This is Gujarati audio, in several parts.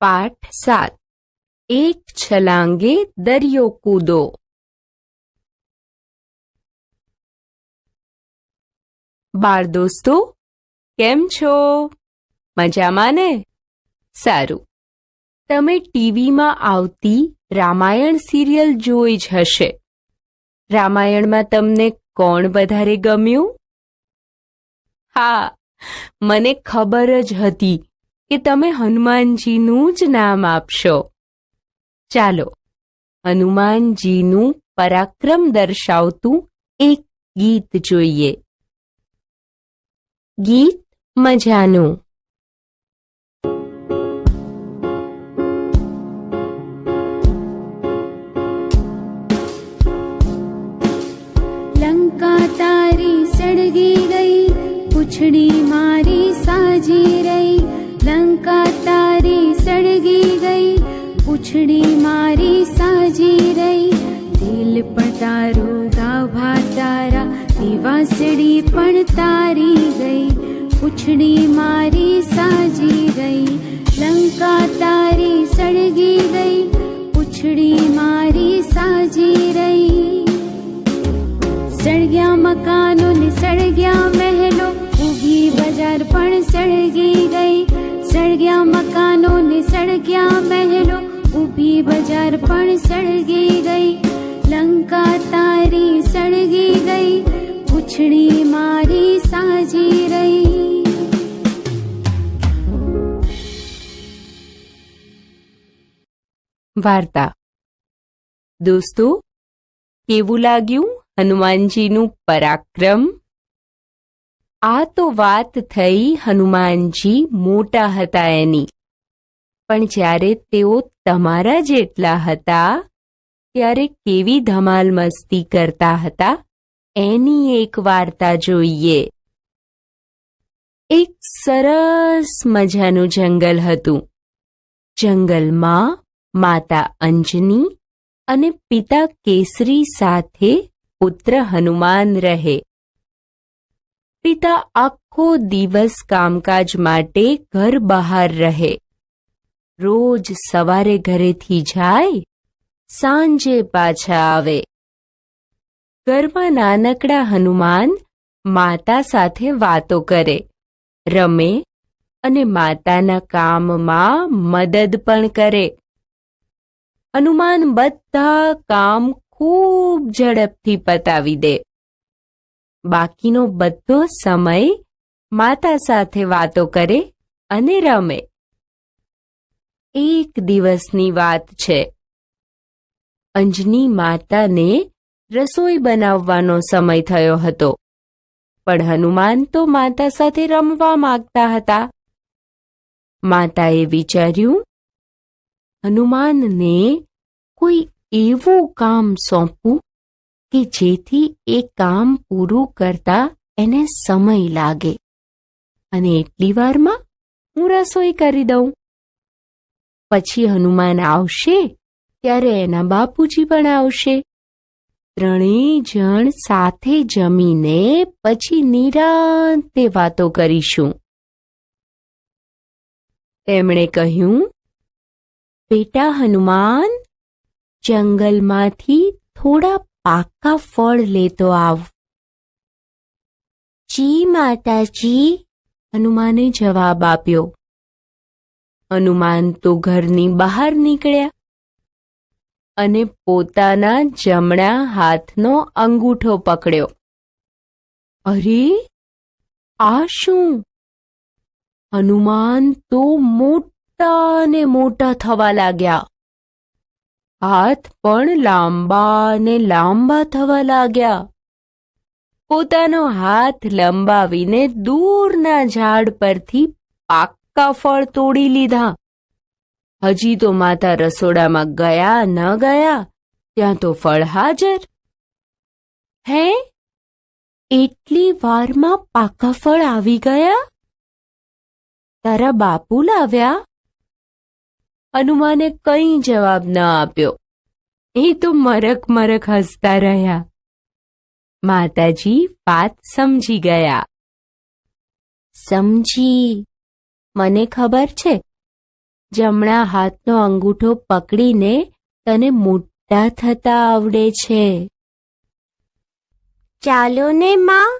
પાઠ 7 એક છલાંગે દરિયો કૂદો. બાળ દોસ્તો, કેમ છો? મજામાં ને? સારું. તમે ટીવીમાં આવતી રામાયણ સિરિયલ જોઈ જ હશે. રામાયણમાં તમને કોણ વધારે ગમ્યું? હા, મને ખબર જ હતી કે તમે હનુમાનજીનું જ નામ આપશો. ચાલો, હનુમાનજીનું પરાક્રમ દર્શાવતું એક ગીત જોઈએ. ગીત મજાનું. लंका तारी सड़गी गई, पूछड़ी मारी साजी रही. लंका तारी सड़गी गई, पूछड़ी मारी साजी रही. दिल पण तारू गाभा तारा, दिवासड़ी पण तारी गई. पूछड़ी मारी साजी रही. लंका तारी सड़गी गई, पूछड़ी मारी साजी रही. सड़ग्या मकानों ने सड़ग्या महलों, उगी बाजार पण सड़गी गई. सड़ग्या मकानों ने सड़ग्या महलों, उगी बाजार पण सड़गी गई. लंका तारी सड़गी गई, पूछड़ी मारी साजी रही. વાર્તા. દોસ્તો, કેવું લાગ્યું હનુમાનજીનું પરાક્રમ? આ તો વાત થઈ હનુમાનજી મોટા હતા એની. પણ જ્યારે તેઓ તમારા જેટલા હતા ત્યારે કેવી ધમાલ મસ્તી કરતા હતા એની એક વાર્તા જોઈએ. એક સરસ મજાનું જંગલ હતું. જંગલમાં માતા અંજની અને પિતા કેસરી સાથે પુત્ર હનુમાન રહે. પિતા આખો દિવસ કામકાજ માટે ઘર બહાર રહે. રોજ સવારે ઘરેથી જાય, સાંજે પાછા આવે. ઘરમાં નાનકડા હનુમાન માતા સાથે વાતો કરે, રમે અને માતાના કામમાં મદદ પણ કરે. હનુમાન બધા કામ ખૂબ ઝડપથી પતાવી દે. બાકીનો બધો સમય માતા સાથે વાતો કરે અને રમે. એક દિવસની વાત છે. અંજની માતાને રસોઈ બનાવવાનો સમય થયો હતો. પણ હનુમાન તો માતા સાથે રમવા માંગતા હતા. માતાએ વિચાર્યું, હનુમાનને કોઈ એવું કામ સોંપવું કે જેથી એ કામ પૂરું કરતા એને સમય લાગે અને એટલી વારમાં હું રસોઈ કરી દઉં. પછી હનુમાન આવશે ત્યારે એના બાપુજી પણ આવશે. ત્રણેય જણ સાથે જમીને પછી નિરાંતે વાતો કરીશું. તેમણે કહ્યું, બેટા હનુમાન, જંગલમાંથી થોડા પાકા ફળ લેતો આવ. જી માતાજી, હનુમાને જવાબ આપ્યો. હનુમાન તો ઘરની બહાર નીકળ્યા અને પોતાના જમણા હાથનો અંગૂઠો પકડ્યો. અરે, આ શું? હનુમાન તો મોટા ને મોટા થવા લાગ્યા. હાથ પણ લાંબા ને લાંબા થવા લાગ્યા. પોતાનો હાથ લંબાવીને દૂરના ઝાડ પરથી પાક્કા ફળ તોડી લીધા. હજી તો માતા રસોડામાં ગયા ન ગયા ત્યાં તો ફળ હાજર. હે, એટલી વારમાં પાકા ફળ આવી ગયા? તારા બાપુ લાવ્યા? હનુમાને કંઈ જવાબ ન આપ્યો. એ તો મરક મરક હસતા રહ્યા. માતાજી વાત સમજી ગયા. સમજી, મને ખબર છે જમણા હાથનો અંગૂઠો પકડીને તને મોટા થતા આવડે છે. ચાલો ને માં,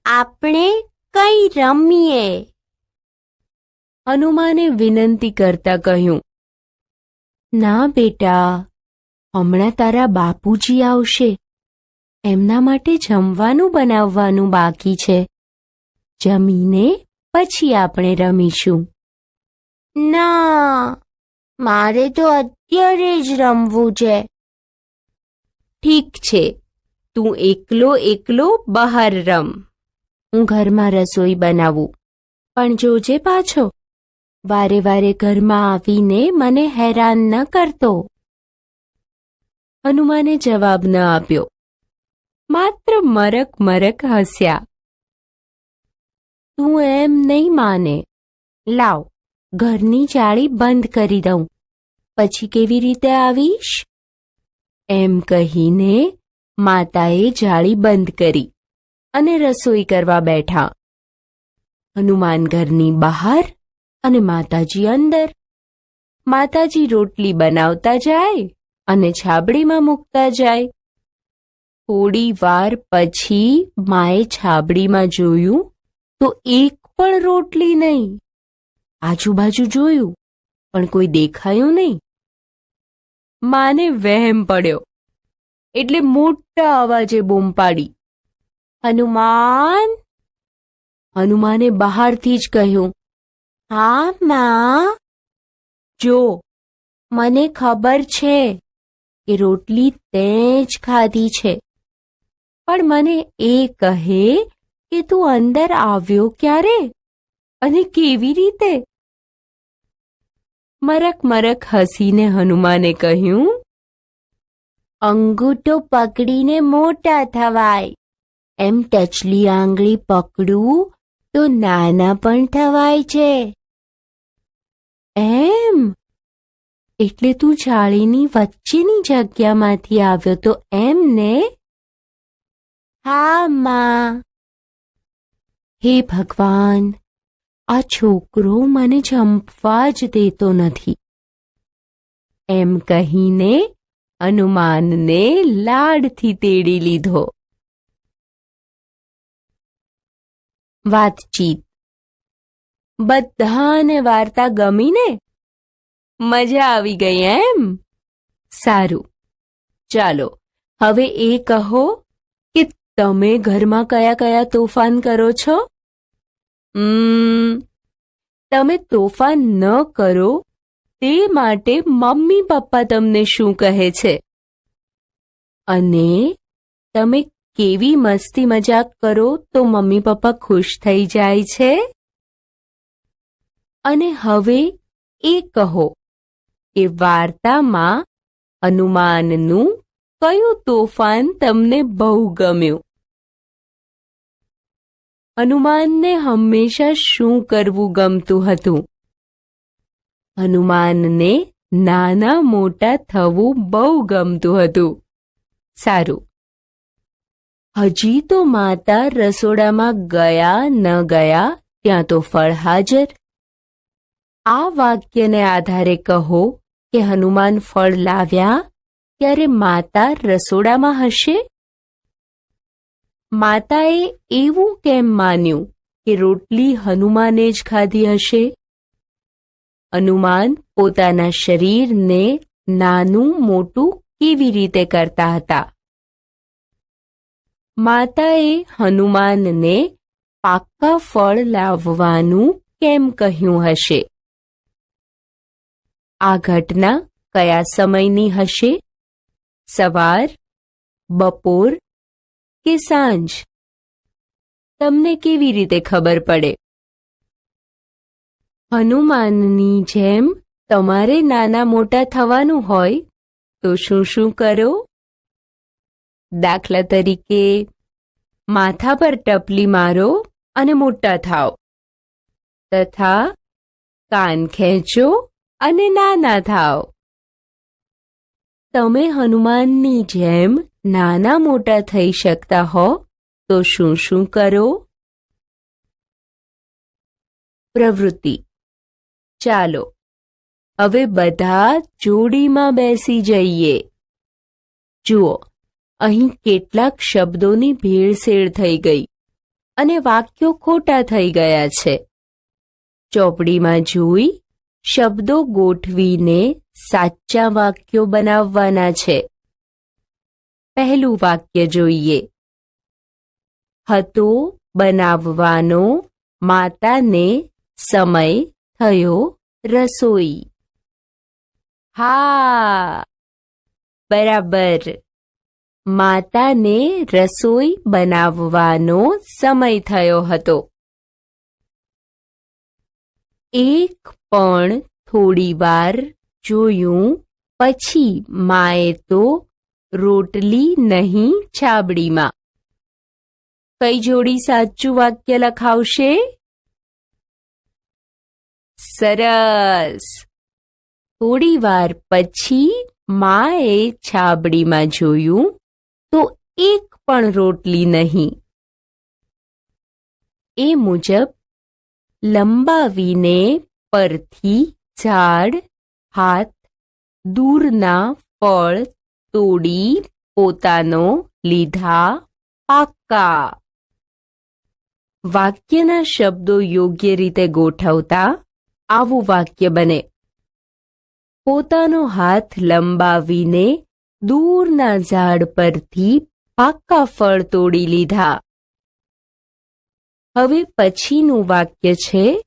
આપણે કઈ રમીએ. હનુમાને વિનંતી કરતા કહ્યું, ના બેટા, હમણાં તારા બાપુજી આવશે. એમના માટે જમવાનું બનાવવાનું બાકી છે. જમીને પછી આપણે રમીશું. ના, મારે તો અત્યારે જ રમવું છે. ઠીક છે, તું એકલો એકલો બહાર રમ. હું ઘરમાં રસોઈ બનાવું. પણ જોજે પાછો, વારે વારે ઘરમાં આવીને મને હેરાન ન કરતો. હનુમાને જવાબ ન આપ્યો, માત્ર મરક મરક હસ્યા. તું એમ નહીં માને. લાવ, ઘરની જાળી બંધ કરી દઉં, પછી કેવી રીતે આવીશ? એમ કહીને માતાએ જાળી બંધ કરી અને રસોઈ કરવા બેઠા. હનુમાન ઘરની બહાર અને માતાજી અંદર. માતાજી રોટલી બનાવતા જાય અને છાબડીમાં મૂકતા જાય. થોડી વાર પછી માએ છાબડીમાં જોયું તો એક પણ રોટલી નહીં. આજુબાજુ જોયું પણ કોઈ દેખાયું નહીં. માને વહેમ પડ્યો એટલે મોટા અવાજે બૂમ પાડી, હનુમાન! હનુમાને બહારથી જ કહ્યું, હા માં. જો, મને ખબર છે કે રોટલી તે જ ખાધી છે, પણ મને એ કહે કે તું અંદર આવ્યો ક્યારે અને કેવી રીતે? મરક મરક હસીને હનુમાને કહ્યું, અંગૂઠો પકડીને મોટા થવાય. એમ ટચલી આંગળી પકડું તો નાના પણ થવાય છે. એમ? એટલે તું જાળીની વચ્ચેની જગ્યામાંથી આવ્યો તો એમ ને? હા માં. હે ભગવાન, આ છોકરો મને જંપવા જ દેતો નથી. એમ કહીને હનુમાનને લાડથી તેડી લીધો. વાતચીત. બધાને વાર્તા ગમી ને? મજા આવી ગઈ એમ? સારું, ચાલો હવે એ કહો કે તમે ઘરમાં કયા કયા તોફાન કરો છો? તમે તોફાન ન કરો તે માટે મમ્મી પપ્પા તમને શું કહે છે? અને તમે કેવી મસ્તી મજાક કરો તો મમ્મી પપ્પા ખુશ થઈ જાય છે? અને હવે એ કહો કે વાર્તામાં હનુમાનનું કયું તોફાન તમને બહુ ગમ્યું? હનુમાનને હંમેશા શું કરવું ગમતું હતું? હનુમાનને નાના મોટા થવું બહુ ગમતું હતું. સારું, હજી તો માતા રસોડામાં ગયા ન ગયા ત્યાં તો ફળ હાજર. આ વાક્યને આધારે કહો કે હનુમાન ફળ લાવ્યા ત્યારે માતા રસોડામાં હશે? માતાએ એવું કેમ માન્યું કે રોટલી હનુમાને જ ખાધી હશે? હનુમાન પોતાના શરીરને નાનું મોટું કેવી રીતે કરતા હતા? માતાએ હનુમાનને પાક્કા ફળ લાવવાનું કેમ કહ્યું હશે? આ ઘટના કયા સમયની હશે? સવાર, બપોર કે સાંજ? તમને કેવી રીતે ખબર પડે? હનુમાનની જેમ તમારે નાના મોટા થવાનું હોય તો શું શું કરો? દાખલા તરીકે, માથા પર ટપલી મારો અને મોટા થાઓ, તથા કાન ખેંચો અને નાના થાઓ. તમે હનુમાનની જેમ નાના મોટા થઈ શકતા હો તો શું શું કરો? પ્રવૃત્તિ. ચાલો હવે બધા જોડીમાં બેસી જઈએ. જુઓ, અહીં કેટલાક શબ્દોની ભેળસેળ થઈ ગઈ અને વાક્યો ખોટા થઈ ગયા છે. ચોપડીમાં જોઈ શબ્દો ગોઠવીને સાચા વાક્યો બનાવવાના છે. પહેલું વાક્ય જોઈએ. હતો બનાવવાનો માતાને સમય થયો રસોઈ. હા, બરાબર. માતાને રસોઈ બનાવવાનો સમય થયો હતો. એક પણ થોડી વાર જોયું પછી માએ તો રોટલી નહીં છાબડીમાં. કઈ જોડી સાચું વાક્ય લખાવશે? સરસ. થોડી વાર પછી માએ છાબડીમાં જોયું તો એક પણ રોટલી નહીં. એ મુજબ લંબાવીને પરથી ઝાડ હાથ દૂરના ફળ તોડી પોતાનો લીધા પાક્કા. વાક્યના શબ્દો યોગ્ય રીતે ગોઠવતા આવું વાક્ય બને. પોતાનો હાથ લંબાવીને દૂરના ઝાડ પરથી પાક્કા ફળ તોડી લીધા. હવે પછીનું વાક્ય છે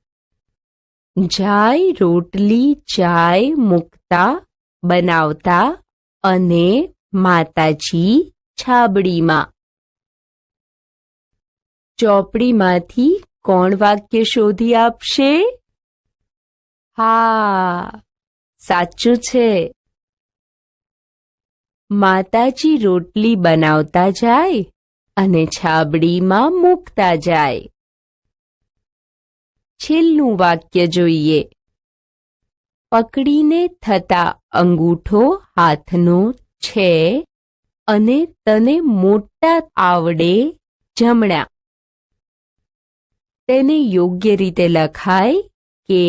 જાય રોટલી ચાય મૂકતા બનાવતા અને માતાજી છાબડીમાં. ચોપડીમાંથી કોણ વાક્ય શોધી આપશે? હા, સાચું છે. માતાજી રોટલી બનાવતા જાય અને છાબડીમાં મૂકતા જાય. છેલ્લું વાક્ય જોઈએ. પકડીને થતા અંગૂઠો હાથનો છે અને તને મોટા આવડે જમણા. તેને યોગ્ય રીતે લખાય કે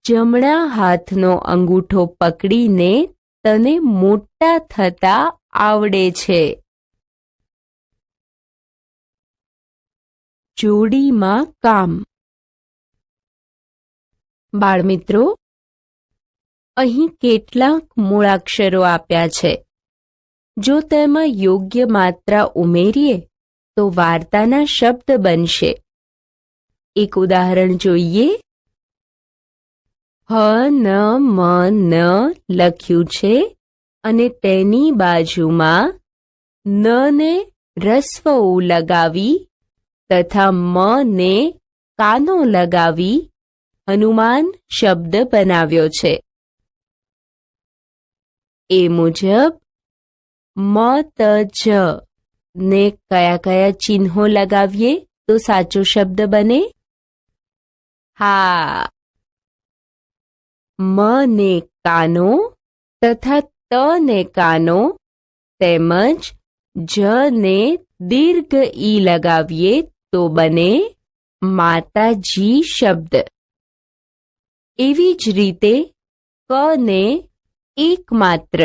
જમણા હાથનો અંગૂઠો પકડીને તને મોટા થતા આવડે છે. જોડીમાં કામ. બાળમિત્રો, અહીં કેટલાક મૂળાક્ષરો આપ્યા છે. જો તેમાં યોગ્ય માત્રા ઉમેરીએ તો વાર્તાના શબ્દ બનશે. એક ઉદાહરણ જોઈએ. હ ન મ ન લખ્યું છે અને તેની બાજુમાં ન ને રસ્વ ઉ લગાવી તથા મ ને કાનો લગાવી હનુમાન શબ્દ બનાવ્યો છે. એ મુજબ મ ત જ ને કયા કયા ચિહ્નો લગાવીએ તો સાચો શબ્દ બને? હા, મ ને કાનો તથા ત ને કાનો તેમજ જ ને દીર્ઘ ઈ લગાવીએ તો બને માતાજી શબ્દ. એવી જ રીતે ક ને એકમાત્ર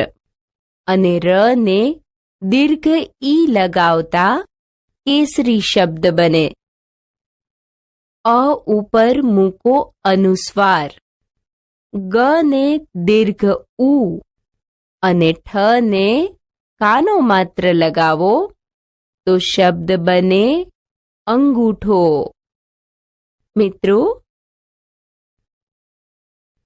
અને ર ને દીર્ઘ ઈ લગાવતા કેસરી શબ્દ બને. અ ઉપર મૂકો અનુસ્વાર. ગ ને દીર્ઘ ઉ અને ઠ ને કાનો માત્ર લગાવો તો શબ્દ બને અંગૂઠો. મિત્રો,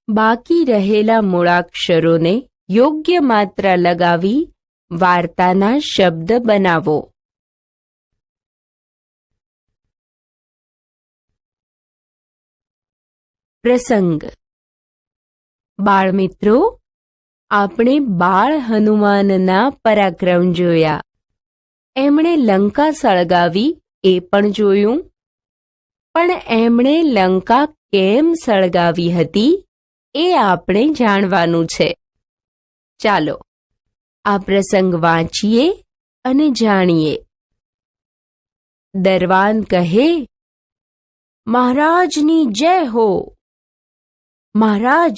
બાકી રહેલા મૂળાક્ષરોને યોગ્ય માત્રા લગાવી વાર્તાના શબ્દ બનાવો. પ્રસંગ. બાળમિત્રો, આપણે બાળ હનુમાનના પરાક્રમ જોયા. એમણે લંકા સળગાવી એ પણ જોયું. પણ એમણે લંકા કેમ સળગાવી હતી એ આપણે જાણવાનું છે. ચાલો આ પ્રસંગ વાંચીએ અને જાણીએ. દરવાન કહે, મહારાજની જય હો. મહારાજ,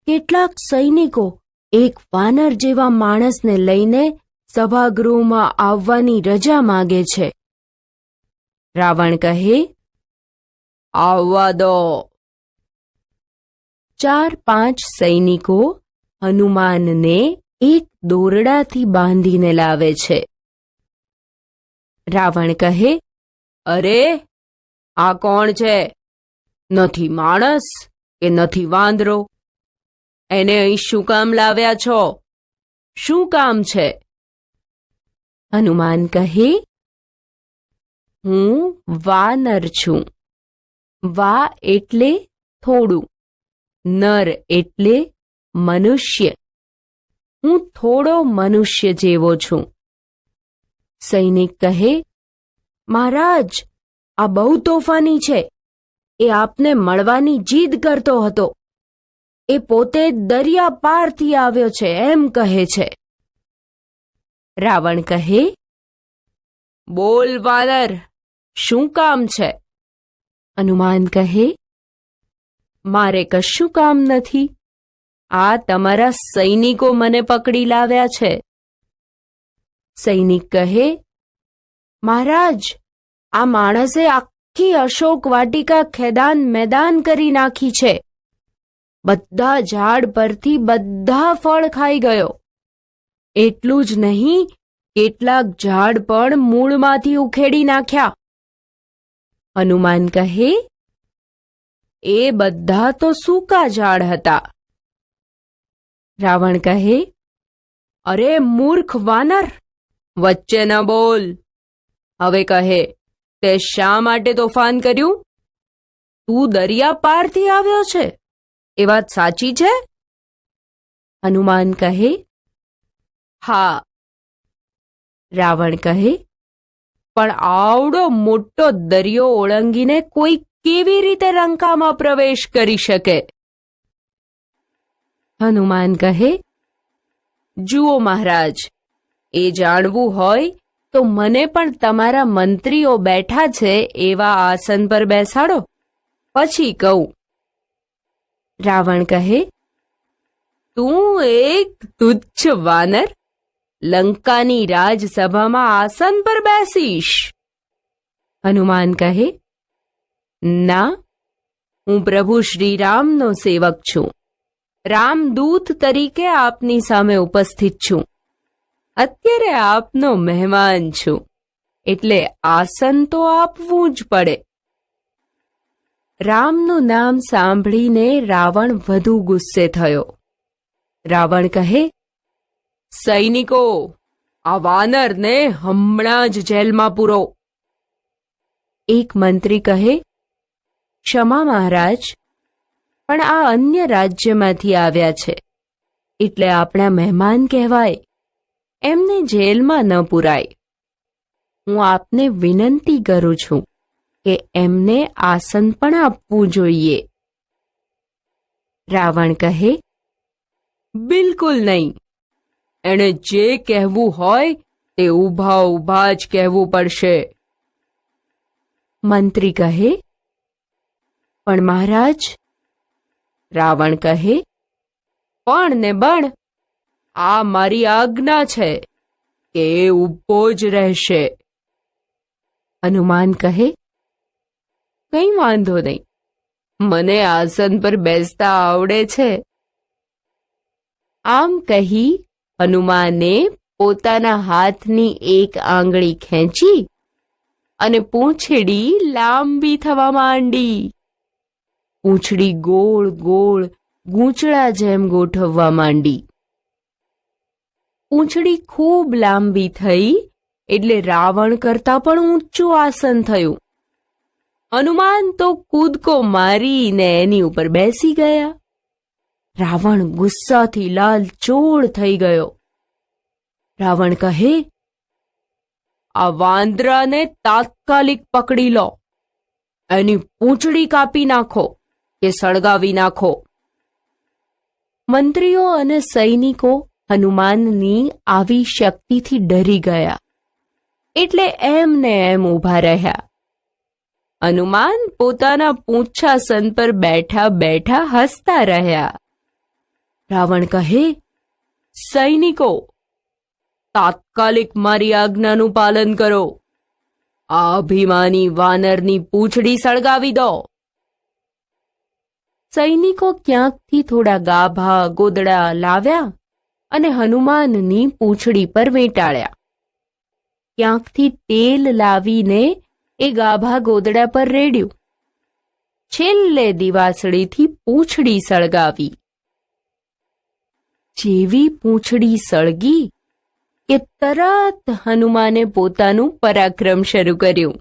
કેટલાક સૈનિકો એક વાનર જેવા માણસને લઈને સભાગૃહમાં આવવાની રજા માગે છે. રાવણ કહે, આવવા દો. 4-5 સૈનિકો હનુમાનને એક દોરડાથી બાંધીને લાવે છે. રાવણ કહે, અરે, આ કોણ છે? નથી માણસ કે નથી વાંદરો. એને અહીં શું કામ લાવ્યા છો? શું કામ છે? હનુમાન કહે, હું વાનર છું. વા એટલે થોડું, નર એટલે મનુષ્ય. હું થોડો મનુષ્ય જેવો છું. સૈનિક કહે, મહારાજ, આ બહુ તોફાની છે. એ આપને મળવાની જીદ કરતો હતો. એ પોતે દરિયા પારથી આવ્યો છે એમ કહે છે. રાવણ કહે, બોલ વાનર, શું કામ છે? હનુમાન કહે, મારે કશું કામ નથી. આ તમારા સૈનિકો મને પકડી લાવ્યા છે. સૈનિક કહે, મહારાજ, આ માણસે આખી અશોક વાટિકા ખેદાન મેદાન કરી નાખી છે. બધા ઝાડ પરથી બધા ફળ ખાઈ ગયો. એટલું જ નહીં, કેટલાક ઝાડ પણ મૂળમાંથી ઉખેડી નાખ્યા. હનુમાન કહે, એ બધા તો સૂકા ઝાડ હતા. રાવણ કહે, અરે મૂર્ખ વાનર, વચ્ચે ન બોલ. હવે કહે, તે શા માટે તોફાન કર્યું? તું દરિયા પારથી આવ્યો છે, એ વાત સાચી છે? હનુમાન કહે, હા. રાવણ કહે, પણ આવડો મોટો દરિયો ઓળંગીને કોઈ કેવી રીતે લંકામાં પ્રવેશ કરી શકે? હનુમાન કહે, જુઓ મહારાજ, એ જાણવું હોય તો મને પણ તમારા મંત્રીઓ બેઠા છે એવા આસન પર બેસાડો, પછી કહું. રાવણ કહે, તું એક તુચ્છ વાનર લંકાની રાજસભામાં આસન પર બેસીશ? હનુમાન કહે, ના, હું પ્રભુ શ્રીરામનો સેવક છું. રામદૂત તરીકે આપની સામે ઉપસ્થિત છું. અત્યારે આપનો મહેમાન છું, એટલે આસન તો આપવું જ પડે. રામનું નામ સાંભળીને રાવણ વધુ ગુસ્સે થયો. રાવણ કહે, સૈનિકો, આ વાનરને હમણાં જ જેલમાં પૂરો. એક મંત્રી કહે, ક્ષમા મહારાજ, પણ આ અન્ય રાજ્યમાંથી આવ્યા છે, એટલે આપણા મહેમાન કહેવાય. એમને જેલમાં ન પુરાય. હું આપને વિનંતી કરું છું કે એમને આસન પણ આપવું જોઈએ. રાવણ કહે, બિલકુલ નહીં. એણે જે કહેવું હોય તે ઊભા ઊભા જ કહેવું પડશે. મંત્રી કહે, પણ મહારાજ. રાવણ કહે, પણ ને બણ, આ મારી આજ્ઞા છે કે એ ઊભો જ રહેશે. હનુમાન કહે, કંઈ વાંધો નહીં, મને આસન પર બેસતા આવડે છે. આમ કહી હનુમાને પોતાના હાથની એક આંગળી ખેંચી અને પૂંછડી લાંબી થવા માંડી. પૂંછડી ગોળ ગોળ ગૂંચળા જેમ ગોઠવવા માંડી. પૂંછડી ખૂબ લાંબી થઈ એટલે રાવણ કરતાં પણ ઊંચું આસન થયું. હનુમાન તો કૂદકો મારીને એની ઉપર બેસી ગયા. રાવણ ગુસ્સાથી લાલચોળ થઈ ગયો. રાવણ કહે, આ વાંદરાને તાત્કાલિક પકડી લો. એની પૂંછડી કાપી નાખો કે સળગાવી નાખો. મંત્રીઓ અને સૈનિકો હનુમાનની આવી શક્તિથી ડરી ગયા, એટલે એમને એમ ઊભા રહ્યા. હનુમાન પોતાના પૂંછાસન પર બેઠા બેઠા હસતા રહ્યા. રાવણ કહે, સૈનિકો, તાત્કાલિક મારી આજ્ઞાનું પાલન કરો. આ અભિમાની વાનરની પૂંછડી સળગાવી દો. સૈનિકો ક્યાંકથી થોડા ગાભા ગોદડા લાવ્યા અને હનુમાનની પૂંછડી પર વીંટાળ્યા. ક્યાંકથી તેલ લાવીને એ ગાભા ગોદડા પર રેડ્યું. છેલ્લે દિવાસળીથી પૂંછડી સળગાવી. જેવી પૂંછડી સળગી કે તરત હનુમાને પોતાનું પરાક્રમ શરૂ કર્યું.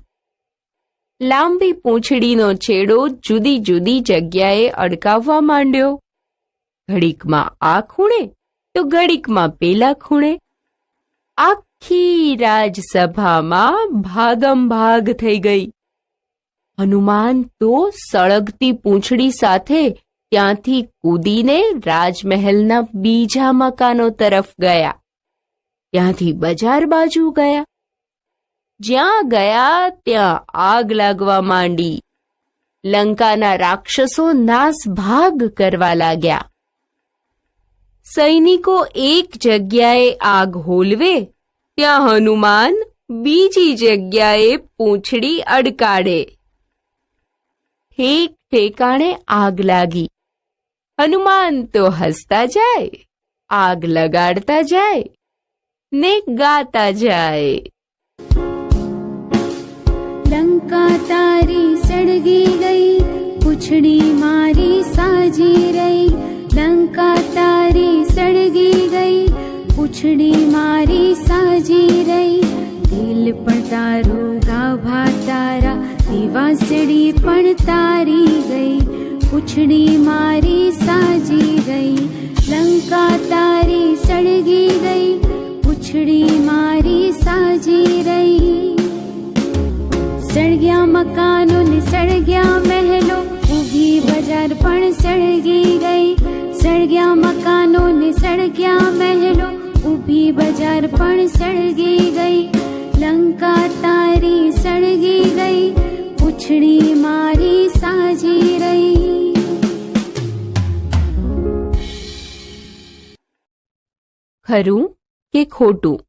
લાંબી પૂંછડીનો છેડો જુદી જુદી જગ્યાએ અડકાવવા માંડ્યો. ઘડીકમાં આ ખૂણે તો ઘડીકમાં પેલા ખૂણે. આખી રાજસભામાં ભાગમભાગ થઈ ગઈ. હનુમાન તો સળગતી પૂંછડી સાથે ત્યાંથી કૂદીને રાજમહેલના બીજા મકાનો તરફ ગયા. ત્યાંથી બજાર બાજુ ગયા. જ્યાં ગયા ત્યાં આગ લાગવા માંડી. લંકાના રાક્ષસો નાસભાગ કરવા લાગ્યા. સૈનિકો એક જગ્યાએ આગ હોલવે ત્યાં હનુમાન બીજી જગ્યાએ પૂંછડી અડકાડે. ઠેક ઠેકાણે આગ લાગી. હનુમાન તો હસતા જાય, આગ લગાડતા જાય ને ગાતા જાય. लंका तारी सड़गी गई, पूछड़ी मारी साजी रही. लंका तारी सड़गी गई, पूछड़ी मारी साजी रही. दिल पण तारो गाभा तारा, दिवासड़ी पण तारी गई. पूछड़ी मारी साजी गई. लंका तारी सड़गी गई, पूछड़ी मारी साजी रही. सड़ग्या मकानो ने सड़ग्या महलो, ऊगी बजार पण सड़गी गई. सड़ग्या मकानो ने सड़ग्या महलो, ऊगी बजार पण सड़गी गई. लंका तारी सड़गी गई, पूछड़ी मारी साजी रही. ખરું કે ખોટું?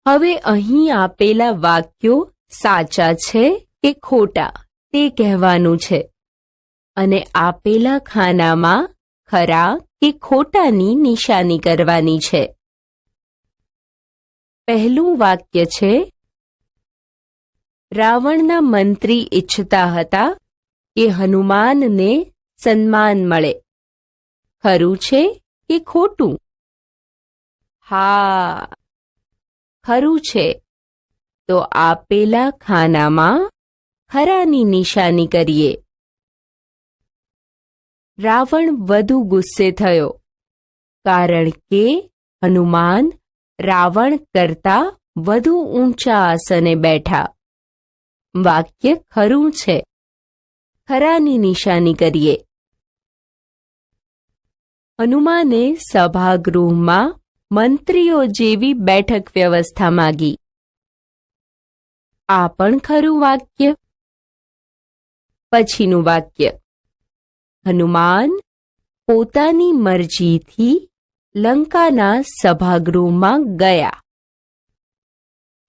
હવે અહીં આપેલા વાક્યો સાચા છે કે ખોટા તે કહેવાનું છે અને આપેલા ખાનામાં ખરા કે ખોટાની નિશાની કરવાની છે. પહેલું વાક્ય છે, રાવણના મંત્રી ઈચ્છતા હતા કે હનુમાનને સન્માન મળે. ખરું છે કે ખોટું? હા, ખરું છે. તો આપેલા ખાનામાં ખરાની નિશાની કરીએ. રાવણ વધુ ગુસ્સે થયો કારણ કે હનુમાન રાવણ કરતા વધુ ઊંચા આસને બેઠા. વાક્ય ખરું છે. ખરાની નિશાની કરીએ. હનુમાને સભાગૃહમાં મંત્રીઓ જેવી બેઠક વ્યવસ્થા માગી. આ પણ ખરું વાક્ય. પછીનું વાક્ય, હનુમાન પોતાની મરજીથી લંકાના સભાગૃહમાં ગયા.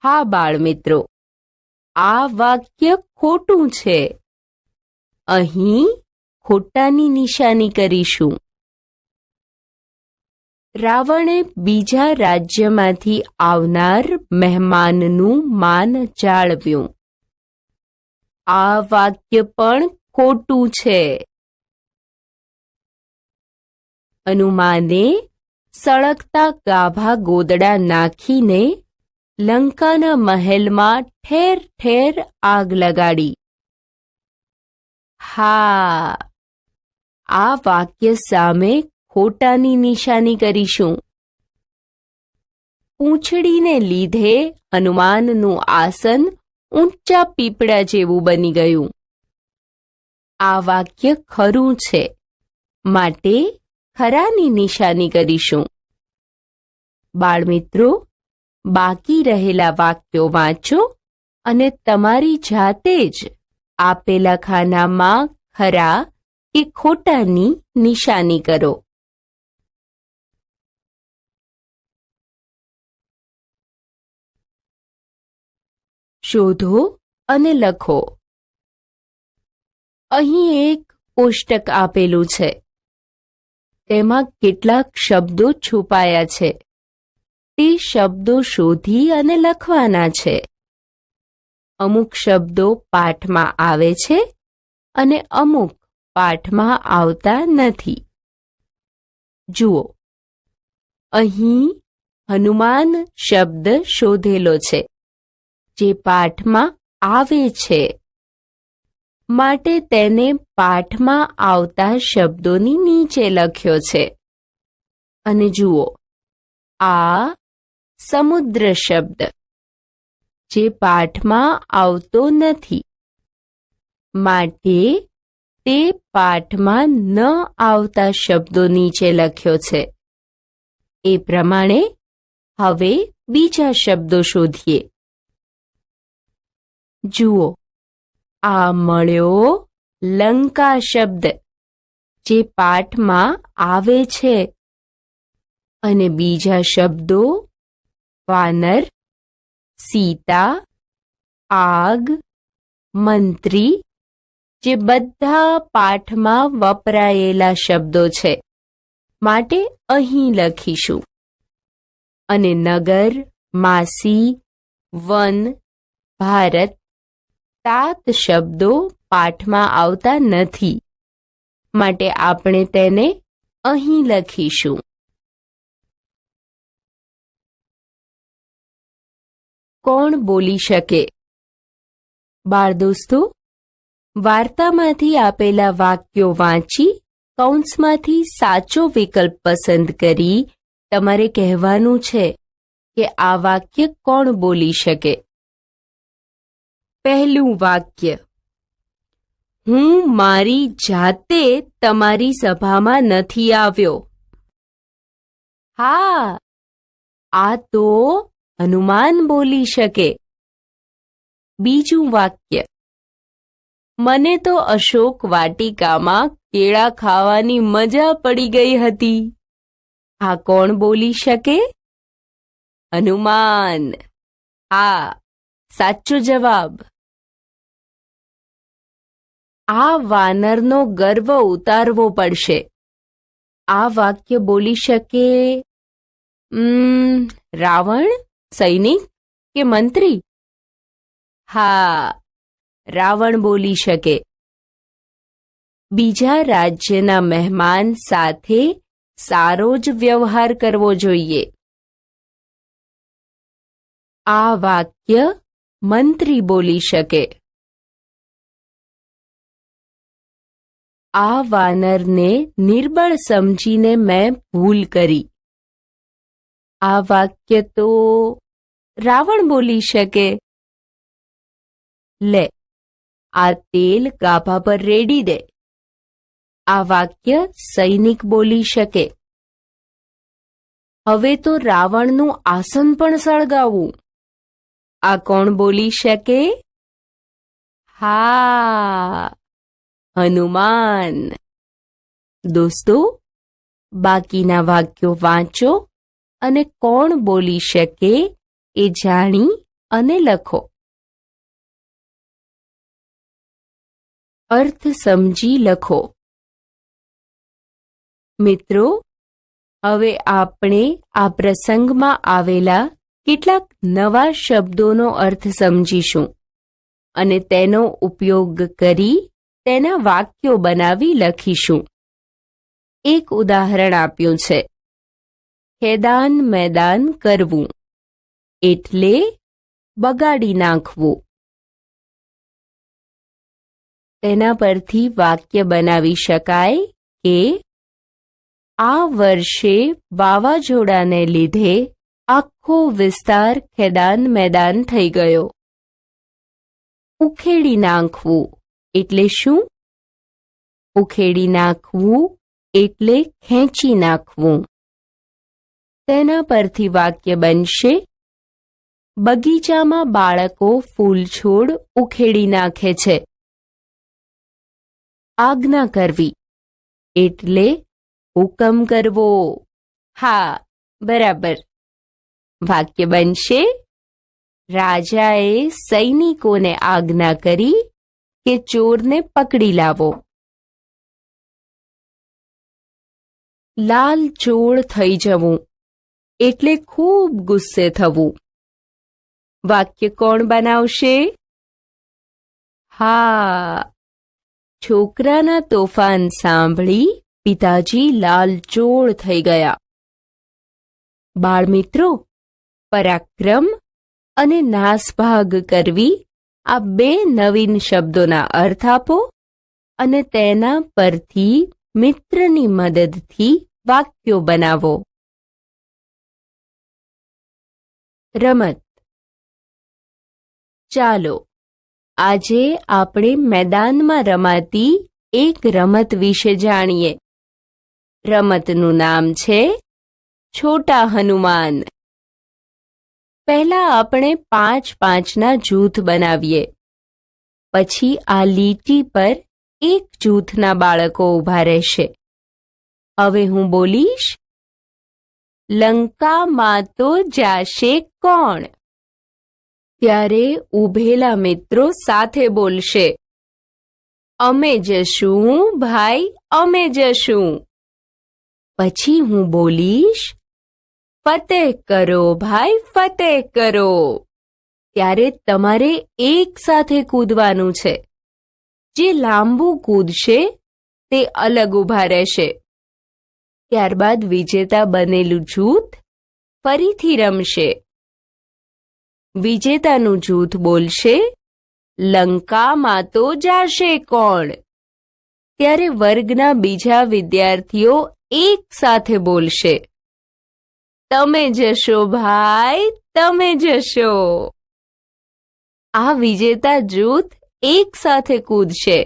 હા બાળમિત્રો, આ વાક્ય ખોટું છે. અહીં ખોટાની નિશાની કરીશું. રાવણે બીજા રાજ્યમાંથી આવનાર મહેમાનનું માન જાળવ્યું. આ વાક્ય પણ ખોટું છે. હનુમાને સળગતા ગાભા ગોદડા નાખીને લંકાના મહેલમાં ઠેર ઠેર આગ લગાડી. હા, આ વાક્ય સામે ખોટાની નિશાની કરીશું. પૂંછડીને લીધે હનુમાનનું આસન ઊંચા પીપળા જેવું બની ગયું. આ વાક્ય ખરું છે, માટે ખરાની નિશાની કરીશું. બાળમિત્રો, બાકી રહેલા વાક્યો વાંચો અને તમારી જાતે જ આપેલા ખાનામાં ખરા કે ખોટાની નિશાની કરો. શોધો અને લખો. અહીં એક કોષ્ટક આપેલું છે. તેમાં કેટલાક શબ્દો છુપાયા છે. તે શબ્દો શોધી અને લખવાના છે. અમુક શબ્દો પાઠમાં આવે છે અને અમુક પાઠમાં આવતા નથી. જુઓ, અહીં હનુમાન શબ્દ શોધેલો છે, જે પાઠમાં આવે છે. માટે તેને પાઠમાં આવતા શબ્દોની નીચે લખ્યો છે. અને જુઓ, આ સમુદ્ર શબ્દ જે પાઠમાં આવતો નથી, માટે તે પાઠમાં ન આવતા શબ્દો નીચે લખ્યો છે. એ પ્રમાણે હવે બીજા શબ્દો શોધીએ. જુઓ, આ મળ્યો લંકા શબ્દ, જે પાઠમાં આવે છે. અને બીજા શબ્દો વાનર, સીતા, આગ, મંત્રી, જે બધા પાઠમાં વપરાયેલા શબ્દો છે. માટે અહીં લખીશું. અને નગર, માસી, વન, ભારત, 7 શબ્દો પાઠમાં આવતા નથી. માટે આપણે તેને અહીં લખીશું. કોણ બોલી શકે? બાળ દોસ્તો, વાર્તામાંથી આપેલા વાક્યો વાંચી કૌંસમાંથી સાચો વિકલ્પ પસંદ કરી તમારે કહેવાનું છે કે આ વાક્ય કોણ બોલી શકે. પહેલું વાક્ય: હું મારી જાતે તમારી સભામાં નથી આવ્યો. હા, આ તો હનુમાન બોલી શકે. બીજું વાક્ય: મને તો અશોક વાટિકામાં કેળા ખાવાની મજા પડી ગઈ હતી. આ કોણ બોલી શકે? હનુમાન. હા, સાચો જવાબ. આ વાનરનો ગર્વ ઉતારવો પડશે. આ વાક્ય બોલી શકે રાવણ, સૈનિક કે મંત્રી? હા, રાવણ બોલી શકે. બીજા રાજ્યના મહેમાન સાથે સારો જ વ્યવહાર કરવો જોઈએ. આ વાક્ય મંત્રી બોલી શકે. આ વાનરને નિર્બળ સમજીને મેં ભૂલ કરી. આ વાક્ય તો રાવણ બોલી શકે. લે, આ તેલ ગાભા પર રેડી દે. આ વાક્ય સૈનિક બોલી શકે. હવે તો રાવણનું આસન પણ સળગાવું. આ કોણ બોલી શકે? હા, હનુમાન. દોસ્તો, બાકીના વાક્યો વાંચો અને કોણ બોલી શકે એ જાણી અને લખો. અર્થ સમજી લખો. મિત્રો, હવે આપણે આ પ્રસંગમાં આવેલા કેટલાક નવા શબ્દોનો અર્થ સમજીશું અને તેનો ઉપયોગ કરી તેના વાક્યો બનાવી લખીશું. એક ઉદાહરણ આપ્યું છે: ખેદાન મેદાન કરવું એટલે બગાડી નાખવું. તેના પરથી વાક્ય બનાવી શકાય કે આ વર્ષે વાવાઝોડાને લીધે આખો વિસ્તાર ખેદાન મેદાન થઈ ગયો. ઉખેડી નાખવું એટલે શું? ઉખેડી નાખવું એટલે ખેંચી નાખવું. તેના પરથી વાક્ય બનશે: બગીચામાં બાળકો ફૂલછોડ ઉખેડી નાખે છે. આજ્ઞા કરવી એટલે હુકમ કરવો. હા, બરાબર. વાક્ય બનશે: રાજાએ સૈનિકોને આજ્ઞા કરી કે ચોરને પકડી લાવો. લાલચોળ થઈ જવું એટલે ખૂબ ગુસ્સે થવું. વાક્ય કોણ બનાવશે? હા, છોકરાના તોફાન સાંભળી પિતાજી લાલચોળ થઈ ગયા. બાળમિત્રો, પરાક્રમ અને નાસભાગ કરવી આ બે નવીન શબ્દોના અર્થ આપો અને તેના પરથી મિત્રની મદદથી વાક્યો બનાવો. રમત. ચાલો આજે આપણે મેદાનમાં રમાતી એક રમત વિશે જાણીએ. રમતનું નામ છે છોટા હનુમાન. પહેલા આપણે 5-5ના જૂથ બનાવીએ. પછી આ લીટી પર એક જૂથના બાળકો ઊભા રહેશે. હવે હું બોલીશ, લંકામાં તો જાશે કોણ? ત્યારે ઊભેલા મિત્રો સાથે બોલશે, અમે જશું ભાઈ, અમે જશું. પછી હું બોલીશ, ફતેહ કરો ભાઈ, ફતેહ કરો. ત્યારે તમારે એક સાથે કૂદવાનું છે. જે લાંબુ કૂદશે તે અલગ ઊભા રહેશે. ત્યારબાદ વિજેતા બનેલું જૂથ ફરીથી રમશે. વિજેતાનું જૂથ બોલશે, લંકામાં તો જાશે કોણ? ત્યારે વર્ગના બીજા વિદ્યાર્થીઓ એક સાથે બોલશે, તમે જશો ભાઈ, તમે જશો. આ વિજેતા જૂથ એક સાથે કૂદશે.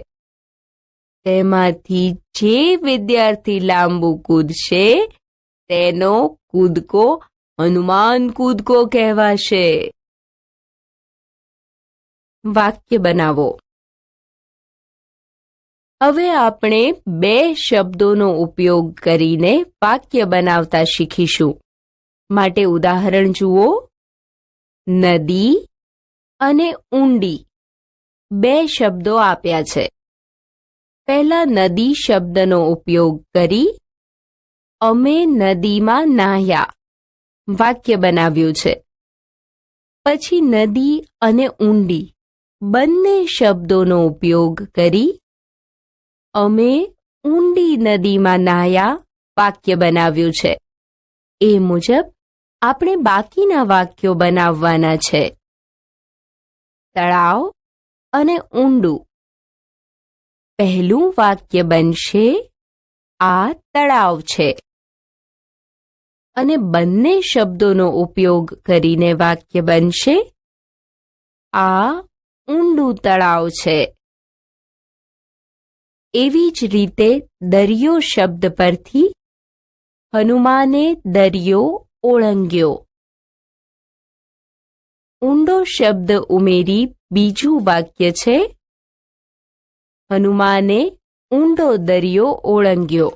તેમાંથી જે વિદ્યાર્થી લાંબુ કૂદશે તેનો કૂદકો હનુમાન કૂદકો કહેવાશે. વાક્ય બનાવો. હવે આપણે બે શબ્દોનો ઉપયોગ કરીને વાક્ય બનાવતા શીખીશું. માટે ઉદાહરણ જુઓ. નદી અને ઊંડી બે શબ્દો આપ્યા છે. પહેલા નદી શબ્દનો ઉપયોગ કરી અમે નદીમાં નાહ્યા વાક્ય બનાવ્યું છે. પછી નદી અને ઊંડી બંને શબ્દોનો ઉપયોગ કરી અમે ઊંડી નદીમાં નાહ્યા વાક્ય બનાવ્યું છે. એ મુજબ આપણે બાકીના વાક્યો બનાવવાના છે. તળાવ અને ઊંડું. પહેલું વાક્ય બનશે, આ તળાવ છે. અને બંને શબ્દોનો ઉપયોગ કરીને વાક્ય બનશે, આ ઊંડું તળાવ છે. એવી જ રીતે દરિયો શબ્દ પરથી હનુમાને દરિયો ઓળંગ્યો. ઊંડો શબ્દ ઉમેરી બીજું વાક્ય છે, હનુમાને ઊંડો દરિયો ઓળંગ્યો.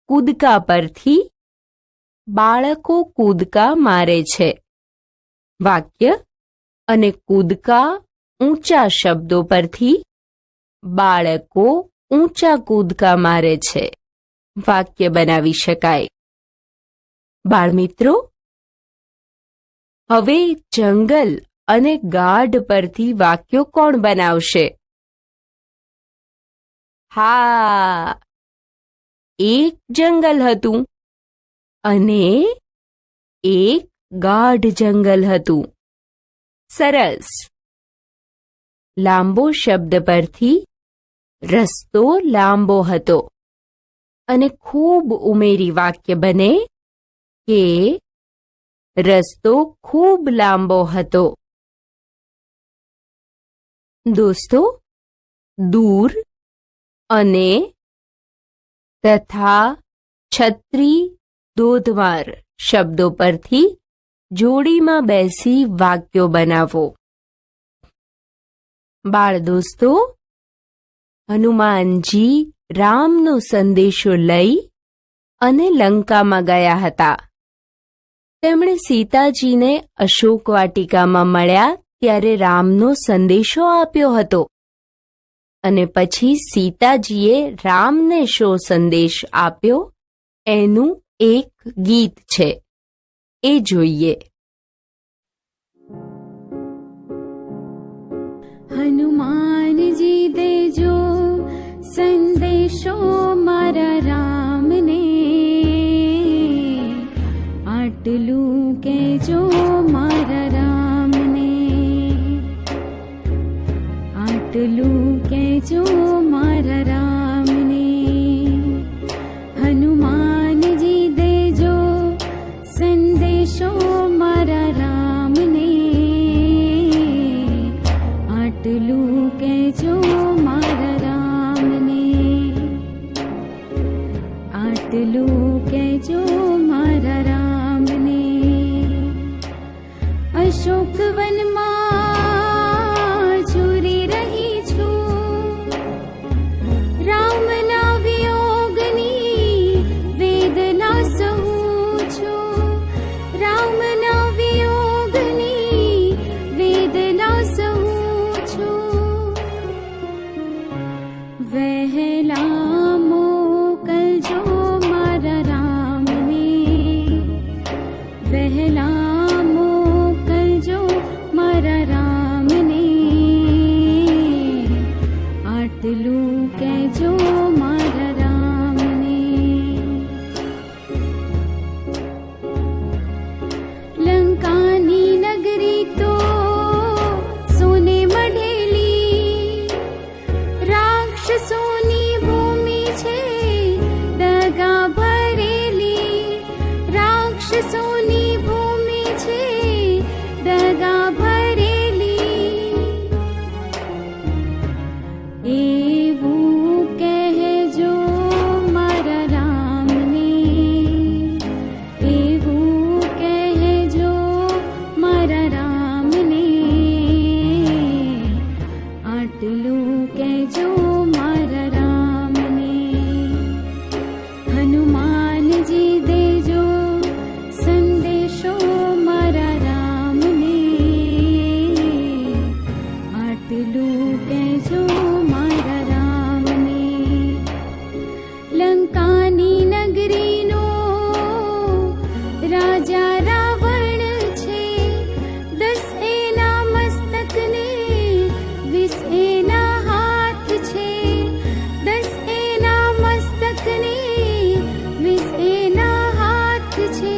કૂદકા પરથી બાળકો કૂદકા મારે છે વાક્ય અને કૂદકા ઊંચા શબ્દો પરથી બાળકો ઊંચા કૂદકા મારે છે વાક્ય બનાવી શકાય. બાળમિત્રો, હવે જંગલ અને ગાઢ પરથી વાક્યો કોણ બનાવશે? હા, એક જંગલ હતું અને એક ગાઢ જંગલ હતું. સરસ. લાંબો શબ્દ પરથી રસ્તો લાંબો હતો અને ખૂબ ઉમેરી વાક્ય બને કે રસ્તો ખૂબ લાંબો હતો. દોસ્તો, દૂર અને તથા છત્રી ધોધમાર શબ્દો પરથી જોડીમાં બેસી વાક્યો બનાવો. બાળ દોસ્તો, હનુમાનજી રામનો સંદેશો લઈ અને લંકામાં ગયા હતા. તેમણે સીતાજીને અશોક વાટિકામાં મળ્યા ત્યારે રામનો સંદેશો આપ્યો હતો. અને પછી સીતાજીએ રામને શો સંદેશ આપ્યો એનું એક ગીત છે, એ જોઈએ. હનુમાનજી દેજો સંદેશો મારા રામને, આટલું કહેજો મારા રામને, આટલું કહેજો મારા રામને. હનુમાનજી દેજો સંદેશો મારા રામને, આટલું કહેજો મારા રામને, આટલું કહેજો મારા રામને. અશોક વનમાં છુરી રહી છું, રામના વિયોગની વેદના સહું છું, રામના વિયોગની વેદના સહું છું. વહેલા મોકલજો મારા રામને, વહેલા મોકલજો મારા રામને, આટલું કહેજો મારા રામને. લંકાની નગરી તો સોને મઢેલી, રાક્ષસોની ભૂમિ છે દગા ભરેલી, રાક્ષસોની ભૂમિ છે દગા ભરેલી. એવું કહેજો મારા રામને, એવું કહેજો મારા રામને, આટલું કહેજો મારા રામને. હનુમાનજી દેજો સંદેશો મારા રામને, આટલું કહેજો મારા રામને. લંકાની નગરીનો રાજા રાવણ છે, 10 એના મસ્તકને 20 એના હાથ છે, 10 એના મસ્તકને 20 એના હાથ છે.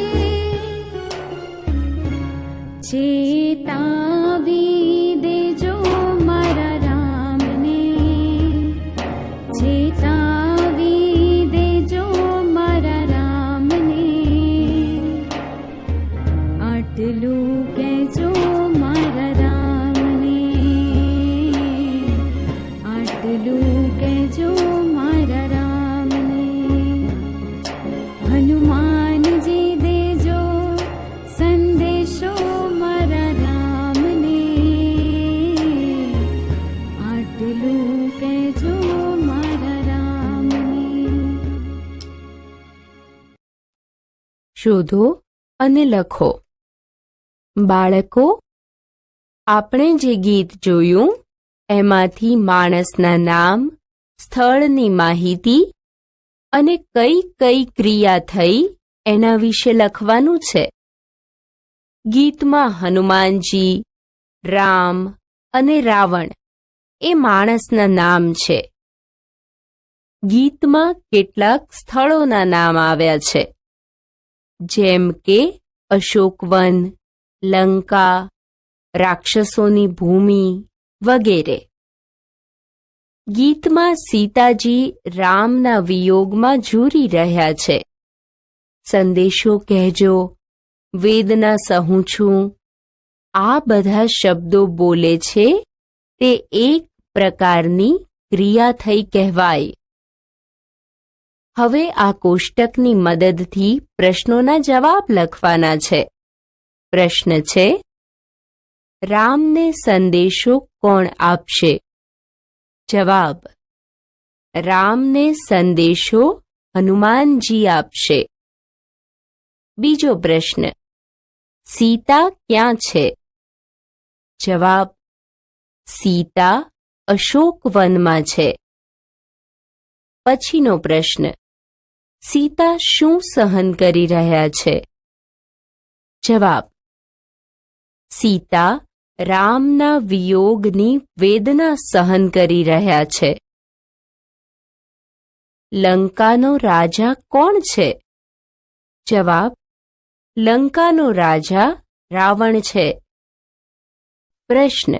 ચેતાવી દેજો મારા રામને, ચેતાવી દેજો મારા રામને, આટલું કહેજો મારા રામને, આટલું કહેજો મારા રામને. હનુમાનજી દેજો સંદેશો મારા રામને, આટલું કહેજો મારા રામને. શોધો અને લખો. બાળકો, આપણે જે ગીત જોયું એમાંથી માણસના નામ, સ્થળની માહિતી અને કઈ કઈ ક્રિયા થઈ એના વિશે લખવાનું છે. ગીતમાં હનુમાનજી, રામ અને રાવણ એ માણસના નામ છે. ગીતમાં કેટલાક સ્થળોના નામ આવ્યા છે, જેમ કે અશોકવન, લંકા, રાક્ષસોની ભૂમિ વગેરે. ગીતમાં સીતાજી રામના વિયોગમાં ઝૂરી રહ્યા છે. સંદેશો કહેજો, વેદના સહું છું, આ બધા શબ્દો બોલે છે તે એક પ્રકારની ક્રિયા થઈ કહેવાય. હવે આ કોષ્ટકની મદદથી પ્રશ્નોના જવાબ લખવાના છે. પ્રશ્ન છે, રામને સંદેશો કોણ આપશે? જવાબ, રામને સંદેશો હનુમાનજી આપશે. બીજો પ્રશ્ન, સીતા ક્યાં છે? જવાબ, સીતા અશોકવનમાં છે. પછીનો પ્રશ્ન, સીતા શું સહન કરી રહ્યા છે? જવાબ, સીતા રામના વિયોગની વેદના સહન કરી રહ્યા છે. લંકાનો રાજા કોણ છે? જવાબ, લંકાનો રાજા રાવણ છે. પ્રશ્ન,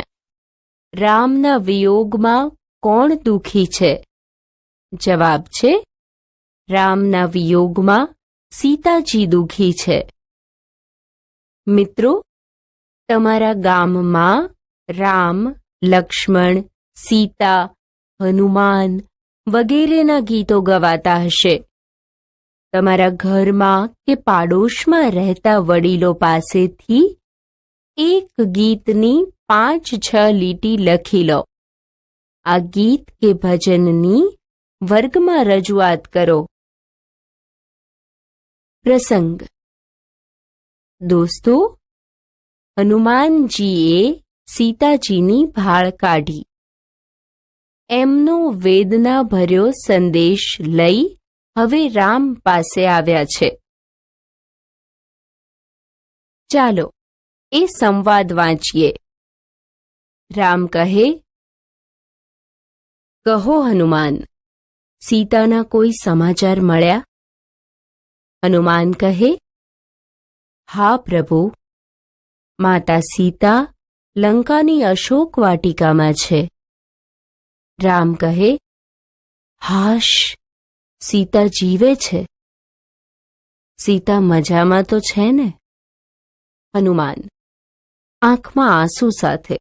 રામના વિયોગમાં કોણ દુઃખી છે? જવાબ છે, રામના વિયોગમાં સીતાજી દુઃખી છે. મિત્રો, તમારા ગામમાં રામ, લક્ષ્મણ, સીતા, હનુમાન વગેરેના ગીતો ગવાતા હશે. તમારા ઘરમાં કે પાડોશમાં રહેતા વડીલો પાસેથી એક ગીતની 5-6 લીટી લખી લો. આ ગીત કે ભજનની વર્ગમાં રજૂઆત કરો. પ્રસંગ. દોસ્તો, હનુમાનજીએ સીતાજીની ભાળ કાઢી. એમનો વેદનાભર્યો સંદેશ લઈ હવે રામ પાસે આવ્યા છે. ચાલો એ સંવાદ વાંચીએ. રામ કહે, કહો હનુમાન, સીતાના કોઈ સમાચાર મળ્યા? હનુમાન કહે, હા પ્રભુ, માતા સીતા લંકાની અશોક વાટિકામાં છે. રામ કહે, હાશ, સીતા જીવે છે. સીતા મજામાં તો છે ને? હનુમાન આંખમાં આંસુ સાથે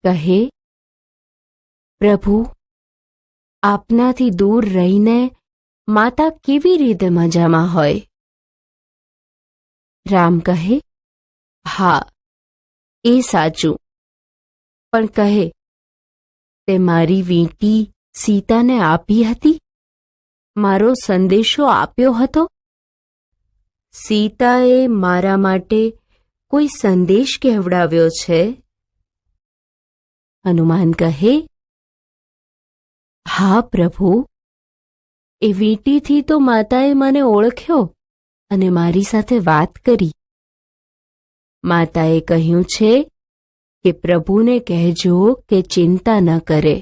કહે, પ્રભુ, આપનાથી દૂર રહીને માતા કેવી રીતે મજામાં હોય? રામ કહે, હા, એ સાચું, પણ કહે, તે મારી વીંટી સીતાને આપી હતી? મારો સંદેશો આપ્યો હતો? સીતાએ મારા માટે કોઈ સંદેશ કહેવડાવ્યો છે? હનુમાન કહે, હા પ્રભુ, એ વીંટીથી તો માતાએ મને ઓળખ્યો અને મારી સાથે વાત કરી. માતાએ કહ્યું છે કે પ્રભુને કહેજો કે ચિંતા ન કરે.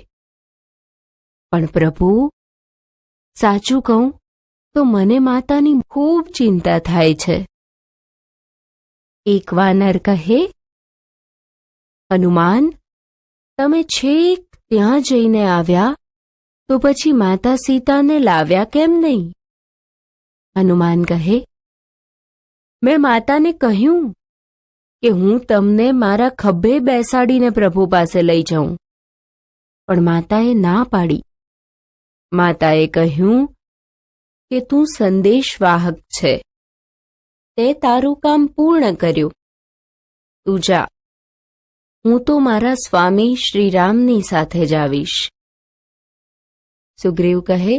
પણ પ્રભુ, સાચું કહું તો મને માતાની ખૂબ ચિંતા થાય છે. એક વાનર કહે, હનુમાન, તમે છેક ત્યાં જઈને આવ્યા તો પછી માતા સીતાને લાવ્યા કેમ નહીં? હનુમાન કહે, મેં માતાને કહ્યું કે હું તમને મારા ખભે બેસાડીને પ્રભુ પાસે લઈ જાઉં, પણ માતાએ ના પાડી. માતાએ કહ્યું કે તું સંદેશવાહક છે, તે તારું કામ પૂર્ણ કર્યું. તું જા, હું તો મારા સ્વામી શ્રીરામની સાથે જ આવીશ. સુગ્રીવ કહે,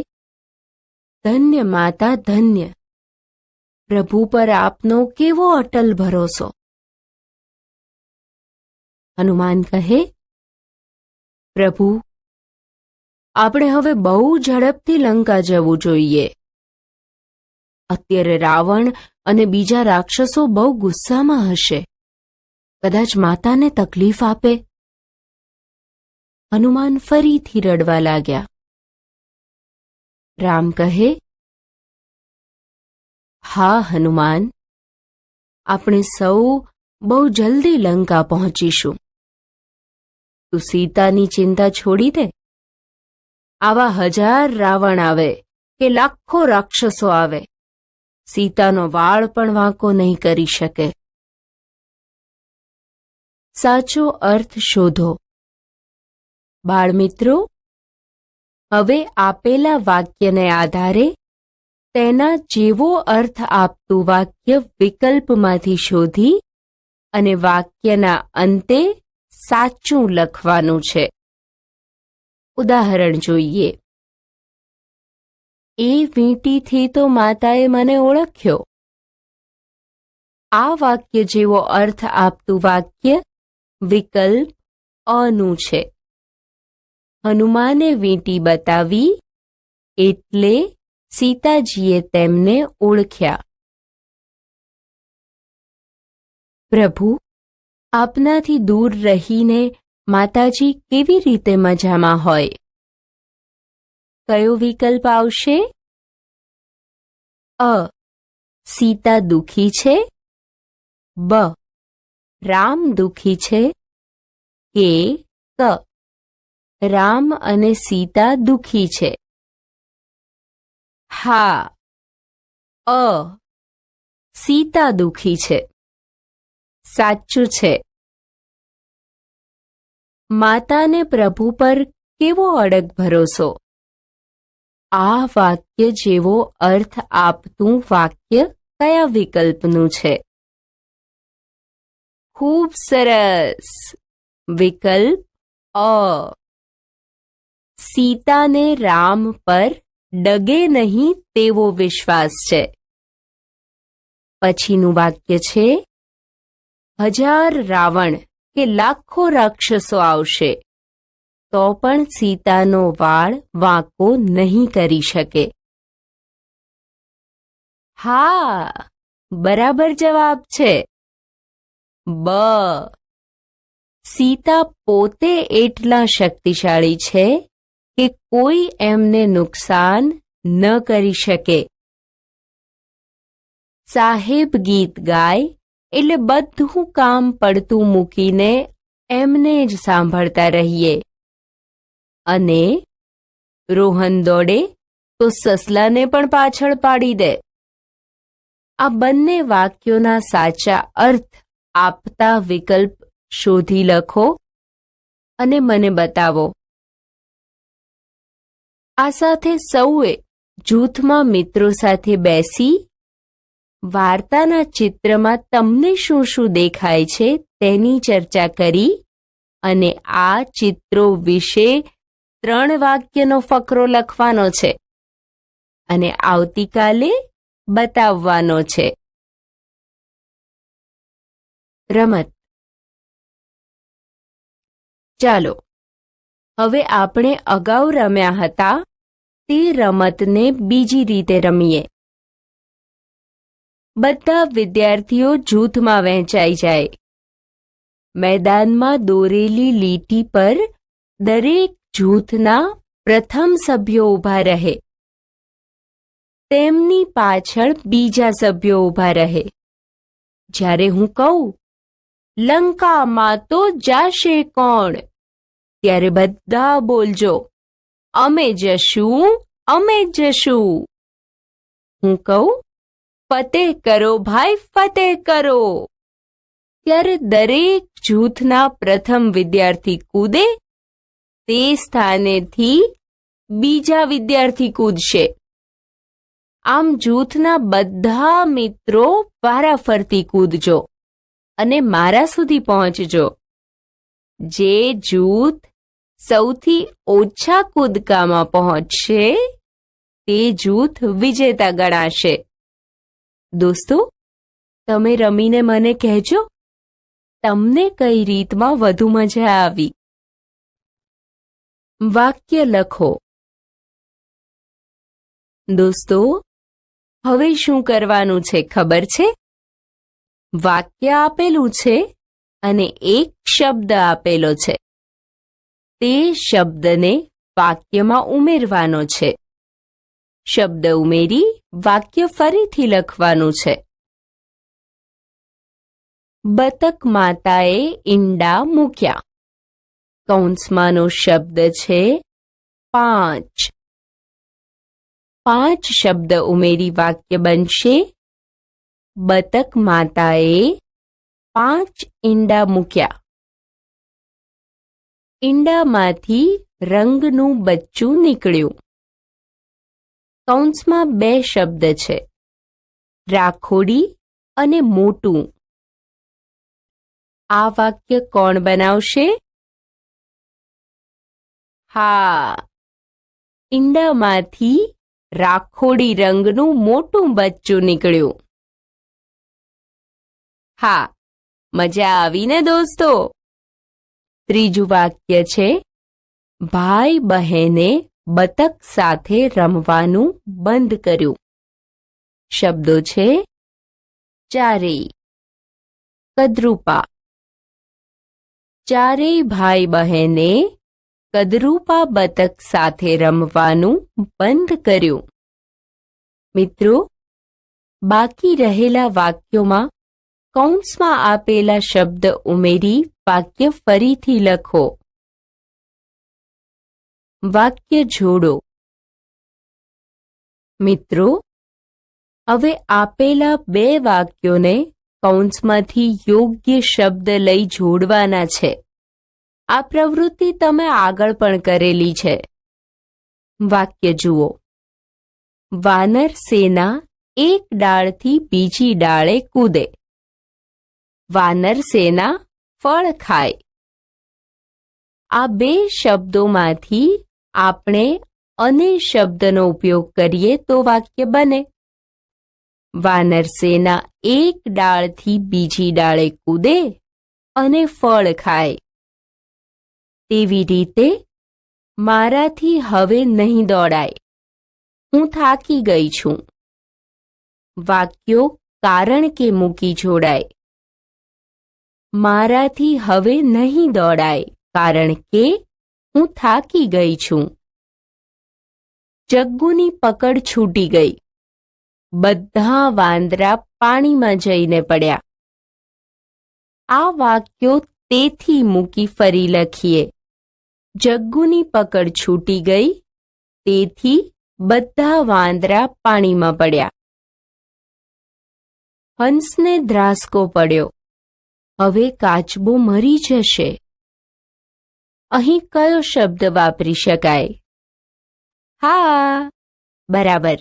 ધન્ય માતા ધન્ય, પ્રભુ પર આપનો કેવો અટલ ભરોસો. હનુમાન કહે, પ્રભુ, આપણે હવે બહુ ઝડપથી લંકા જવું જોઈએ. અત્યારે રાવણ અને બીજા રાક્ષસો બહુ ગુસ્સામાં હશે. કદાચ માતાને તકલીફ આપે. હનુમાન ફરીથી રડવા લાગ્યા. રામ કહે, હા હનુમાન, આપણે સૌ બહુ જલ્દી લંકા પહોંચીશું. તું સીતાની ચિંતા છોડી દે. આવા 1000 રાવણ આવે કે લાખો રાક્ષસો આવે, સીતાનો વાળ પણ વાંકો નહીં કરી શકે. સાચો અર્થ શોધો. બાળમિત્રો, હવે આપેલા વાક્યને આધારે તેના જેવો અર્થ આપતું વાક્ય વિકલ્પમાંથી શોધી અને વાક્યના અંતે સાચું લખવાનું છે. ઉદાહરણ જોઈએ. એ વીંટીથી તો માતાએ મને ઓળખ્યો. આ વાક્ય જેવો અર્થ આપતું વાક્ય વિકલ્પ અનું છે. હનુમાને વીંટી બતાવી એટલે સીતાજીએ તેમને ઓળખ્યા. પ્રભુ, આપનાથી દૂર રહીને માતાજી કેવી રીતે મજામાં હોય? કયો વિકલ્પ આવશે? અ. સીતા દુખી છે. બ. રામ દુખી છે. કે ક. રામ અને સીતા દુખી છે. હા, અ. સીતા દુખી છે. સાચું છે. માતાને પ્રભુ પર કેવો અડગ ભરોસો. આ વાક્ય જેવો અર્થ આપતું વાક્ય કયા વિકલ્પનું છે? ખૂબ સરસ. વિકલ્પ અ. સીતાને રામ પર ડગે નહીં તેવો વિશ્વાસ છે. પછીનું વાક્ય છે, 1000 રાવણ કે લાખો રાક્ષસો આવશે તો પણ સીતાનો વાળ વાંકો નહીં કરી શકે. હા, બરાબર જવાબ છે. બ. સીતા પોતે એટલા શક્તિશાળી છે કે કોઈ એમને નુકસાન ન કરી શકે. સાહેબ ગીત ગાય એટલે બધું કામ પડતું મૂકીને એમને જ સાંભળતા રહીએ. અને રોહન દોડે તો સસલાને પણ પાછળ પાડી દે. આ બંને વાક્યોના સાચા અર્થ આપતા વિકલ્પ શોધી લખો અને મને બતાવો. આ સાથે સૌએ જૂથમાં મિત્રો સાથે બેસી વાર્તાના ચિત્રમાં તમને શું શું દેખાય છે તેની ચર્ચા કરી અને આ ચિત્રો વિશે 3 વાક્યનો ફકરો લખવાનો છે અને આવતીકાલે બતાવવાનો છે. રમત. ચાલો હવે આપણે અગાઉ રમ્યા હતા તે રમતને બીજી રીતે રમીએ. બધા વિદ્યાર્થીઓ જૂથમાં વહેંચાઈ જાય. મેદાનમાં દોરેલી લીટી પર દરેક જૂથના પ્રથમ સભ્યો ઊભા રહે. તેમની પાછળ બીજા સભ્યો ઊભા રહે. જ્યારે હું કહું, લંકામાં તો જાશે કોણ, ત્યારે બધા બોલજો, અમે જશું, અમે જશું. હું કહું, ફતેહ કરો ભાઈ, ફતેહ કરો, ત્યારે દરેક જૂથના પ્રથમ વિદ્યાર્થી કૂદે તે સ્થાનેથી બીજા વિદ્યાર્થી કૂદશે. આમ જૂથના બધા મિત્રો વારાફરતી કૂદજો અને મારા સુધી પહોંચજો. જે જૂથ સૌથી ઓછા કૂદકામાં પહોંચશે તે જૂથ વિજેતા ગણાશે. દોસ્તો, તમે રમીને મને કહેજો તમને કઈ રીતમાં વધુ મજા આવી. વાક્ય લખો. દોસ્તો, હવે શું કરવાનું છે ખબર છે? વાક્ય આપેલું છે અને એક શબ્દ આપેલો છે. તે શબ્દને વાક્યમાં ઉમેરવાનો છે. શબ્દ ઉમેરી વાક્ય ફરીથી લખવાનું છે. બતક માતાએ ઈંડા મૂક્યા. કૌંસમાંનો શબ્દ છે 5. 5 શબ્દ ઉમેરી વાક્ય બનશે, બતક માતાએ 5 ઈંડા મૂક્યા. ઈંડામાંથી રંગનું બચ્ચું નીકળ્યું. કૌંસમાં 2 શબ્દ છે, રાખોડી અને મોટું. આ વાક્ય કોણ બનાવશે? હા, ઈંડામાંથી રાખોડી રંગનું મોટું બચ્ચું નીકળ્યું. હા, મજા આવી ને દોસ્તો? ત્રીજું વાક્ય છે, ભાઈ બહેને બતક સાથે રમવાનું બંધ કર્યું. શબ્દો છે ચારેય, કદરૂપા. ચારેય ભાઈ બહેને કદરૂપા બતક સાથે રમવાનું બંધ કર્યું. મિત્રો, બાકી રહેલા વાક્યોમાં કૌંસમાં આપેલા શબ્દ ઉમેરી વાક્ય ફરીથી લખો. વાક્ય જોડો. મિત્રો, હવે આપેલા બે વાક્યોને કૌંસમાંથી યોગ્ય શબ્દ લઈ જોડવાના છે. આ પ્રવૃત્તિ તમે આગળ પણ કરેલી છે. વાક્ય જુઓ. વાનર સેના એક ડાળથી બીજી ડાળે કૂદે. વાનર સેના ફળ ખાય. આ બે શબ્દોમાંથી આપણે અને શબ્દનો ઉપયોગ કરીએ તો વાક્ય બને, વાનર સેના એક ડાળથી બીજી ડાળે કૂદે અને ફળ ખાય. તેવી રીતે મારાથી હવે નહીં દોડાય, હું થાકી ગઈ છું. વાક્યો કારણ કે મૂકી જોડાય. મારાથી હવે નહીં દોડાય કારણ કે હું થાકી ગઈ છું. જગ્ગુની પકડ છૂટી ગઈ. બધા વાંદરા પાણીમાં જઈને પડ્યા. આ વાક્યો તેથી મૂકી ફરી લખીએ. જગ્ગુની પકડ છૂટી ગઈ, તેથી બધા વાંદરા પાણીમાં પડ્યા. હંસને ધ્રાસકો પડ્યો. હવે કાચબો મરી જશે. અહીં કયો શબ્દ વાપરી શકાય? હા, બરાબર,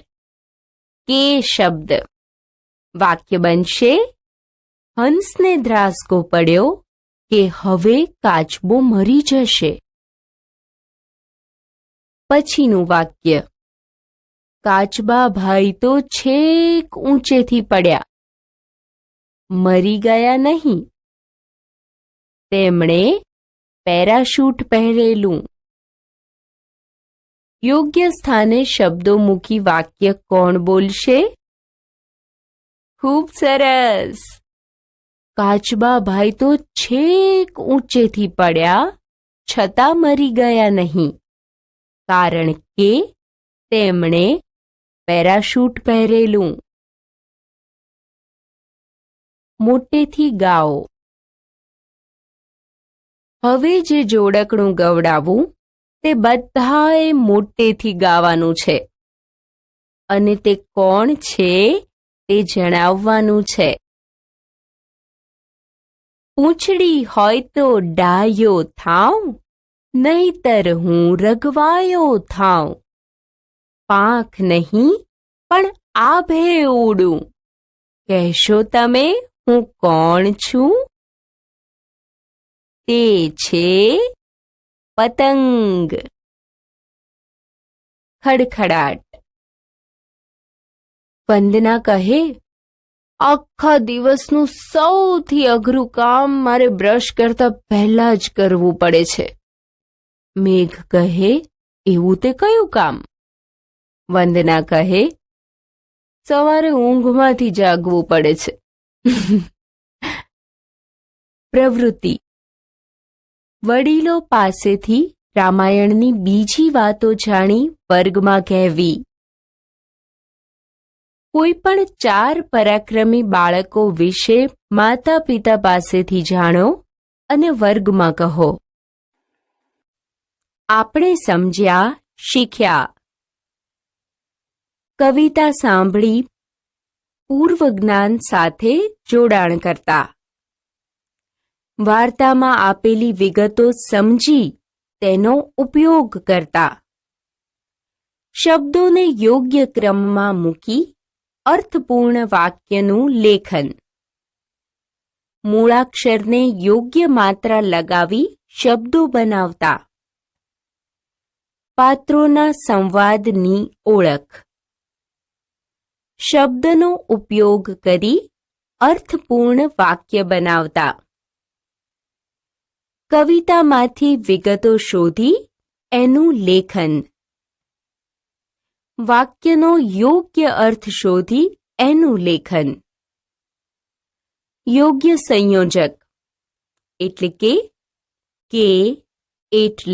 કે શબ્દ. વાક્ય બનશે, હંસને ધ્રાસકો પડ્યો કે હવે કાચબો મરી જશે. પછીનું વાક્ય, કાચબા ભાઈ તો છેક ઊંચેથી પડ્યા, મરી ગયા નહીં. તેમણે પેરાશૂટ પહેરેલું. યોગ્ય સ્થાને શબ્દો મૂકી વાક્ય કોણ બોલશે? ખૂબ સરસ. કાચબા ભાઈ તો છેક ઊંચેથી પડ્યા છતાં મરી ગયા નહીં, કારણ કે તેમણે પેરાશૂટ પહેરેલું. મોટેથી ગાઓ. હવે જે જોડકણું ગવડાવું તે બધાએ મોટેથી ગાવાનું છે અને તે કોણ છે તે જણાવવાનું છે. પૂંછડી હોય તો ડાયો થાઉં, નહીતર હું રઘવાયો થાઉં. પાંખ નહીં પણ આભે ઉડું. કહેશો તમે હું કોણ છું? તે છે પતંગ. ખડખડાટ. વંદના કહે, આખા દિવસનું સૌથી અઘરું કામ મારે બ્રશ કરતા પહેલા જ કરવું પડે છે. મેઘ કહે, એવું તે કયું કામ? વંદના કહે, સવારે ઊંઘમાંથી જાગવું પડે છે. પ્રવૃત્તિ. વડીલો પાસેથી રામાયણની બીજી વાતો જાણી વર્ગમાં કહેવી. કોઈ પણ 4 પરાક્રમી બાળકો વિશે માતા પિતા પાસેથી જાણો અને વર્ગમાં કહો. આપણે સમજ્યા, શીખ્યા. કવિતા સાંભળી પૂર્વ જ્ઞાન સાથે જોડાણ કરતા. વાર્તામાં આપેલી વિગતો સમજી તેનો ઉપયોગ કરતા. શબ્દોને યોગ્ય ક્રમમાં મૂકી અર્થપૂર્ણ વાક્યનું લેખન. મૂળાક્ષરને યોગ્ય માત્રા લગાવી શબ્દો બનાવતા. પાત્રોના સંવાદની ઓળખ. શબ્દનો ઉપયોગ કરી અર્થપૂર્ણ વાક્ય બનાવતા. કવિતામાંથી વિગતો શોધી એનું લેખન. વાક્યનો યોગ્ય અર્થ શોધી એનું લેખન. યોગ્ય સંયોજક એટલે કે એટલે